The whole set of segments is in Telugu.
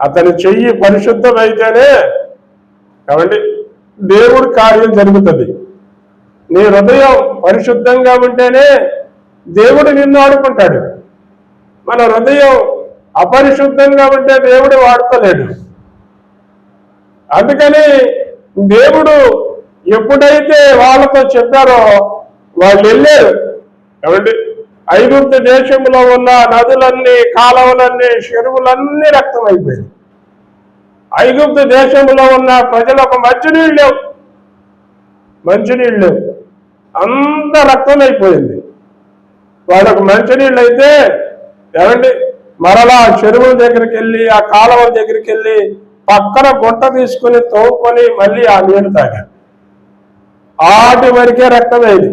అతని చెయ్యి పరిశుద్ధమైతేనే కాబట్టి దేవుడి కార్యం జరుగుతుంది. నీ హృదయం పరిశుద్ధంగా ఉంటేనే దేవుడు నిన్ను ఆడుకుంటాడు. మన హృదయం అపరిశుద్ధంగా ఉంటే దేవుడు వాడుకోలేడు. అందుకని దేవుడు ఎప్పుడైతే వాళ్ళతో చెప్పారో వాళ్ళు వెళ్ళారు. కాబట్టి ఐగుప్తు దేశంలో ఉన్న నదులన్నీ, కాలువలన్నీ, చెరువులన్నీ రక్తం అయిపోయింది. ఐగుప్తు దేశంలో ఉన్న ప్రజలకు మంచినీళ్ళు లేవు, మంచినీళ్ళు లేవు, అంత రక్తం అయిపోయింది. వాళ్ళకు మంచినీళ్ళు అయితే ఏమండి మరలా చెరువుల దగ్గరికి వెళ్ళి, ఆ కాలువల దగ్గరికి వెళ్ళి పక్కన గుంట తీసుకుని తోముకొని మళ్ళీ ఆ నీళ్లు తాగారు. ఆటి వరకే రక్తమైంది.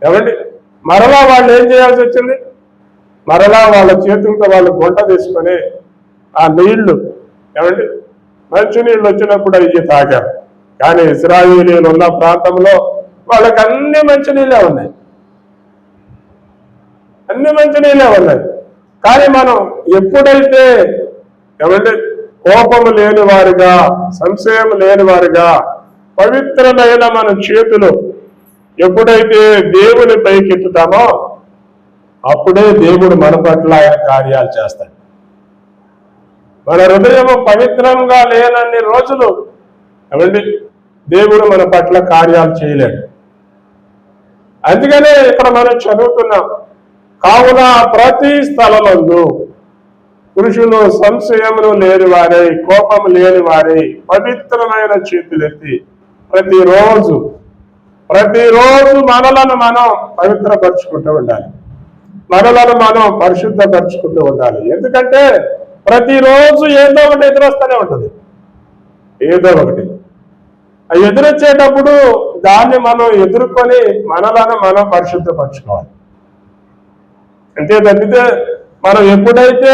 ఏమండి మరలా వాళ్ళు ఏం చేయాల్సి వచ్చింది? మరలా వాళ్ళ చేతులతో వాళ్ళు గుంట తీసుకొని ఆ నీళ్లు ఏమండి మంచినీళ్ళు వచ్చినప్పుడు అవి తాగారు. కానీ ఇశ్రాయేలీయులు ఉన్న ప్రాంతంలో వాళ్ళకి అన్ని మంచినీళ్ళే ఉన్నాయి, అన్ని మంచినీళ్ళే ఉన్నాయి. కానీ మనం ఎప్పుడైతే ఏమంటే కోపము లేని వారిగా, సంశయం లేని వారిగా, పవిత్రమైన మన చేతులు ఎప్పుడైతే దేవుని పైకెత్తుతామో అప్పుడే దేవుడు మన పట్ల ఆయన కార్యాలు చేస్తాడు. మన హృదయము పవిత్రంగా లేనన్ని రోజులు ఏమండి దేవుడు మన పట్ల కార్యాలు చేయలేడు. అందుకనే ఇక్కడ మనం చదువుతున్నాం, కావున ప్రతి స్థలమందు పురుషులు సంశయములు లేని వారై, కోపము లేని వారై పవిత్రమైన చేతులెత్తి ప్రతిరోజు మనలను మనం పవిత్రపరుచుకుంటూ ఉండాలి, మనలను మనం పరిశుద్ధపరుచుకుంటూ ఉండాలి. ఎందుకంటే ప్రతిరోజు ఏదో ఒకటి ఎదురొస్తూనే ఉంటుంది, ఏదో ఒకటి. ఎదురొచ్చేటప్పుడు దాన్ని మనం ఎదుర్కొని మనలను మనం పరిశుద్ధపరచుకోవాలి. అంతే తప్పితే మనం ఎప్పుడైతే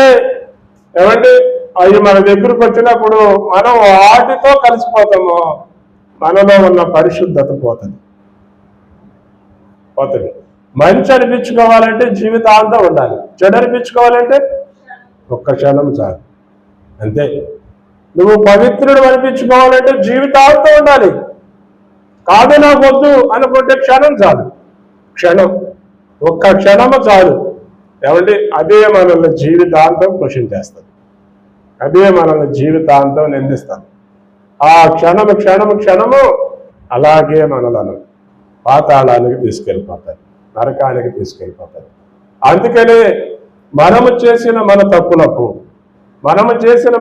ఏమంటే అవి మన దగ్గరకు వచ్చినప్పుడు మనం వాటితో కలిసిపోతామో మనలో ఉన్న పరిశుద్ధత పోతుంది. మంచి అనిపించుకోవాలంటే జీవితాంతం ఉండాలి, చెడు అనిపించుకోవాలంటే ఒక్క క్షణం చాలు, అంతే. నువ్వు పవిత్రుడు అనిపించుకోవాలంటే జీవితాంతం ఉండాలి. కాదు నాకు వద్దు అనుకుంటే క్షణం చాలు, క్షణం, ఒక్క క్షణము చాలు. ఏమంటే అదే మనల్ని జీవితాంతం పోషించేస్తుంది, అదే మనల్ని జీవితాంతం నిందిస్తుంది. ఆ క్షణము అలాగే మనలను పాతాళానికి తీసుకెళ్ళిపోతాయి, నరకానికి తీసుకెళ్ళిపోతాయి. అందుకనే మనము చేసిన మన తప్పులకు, మనము చేసిన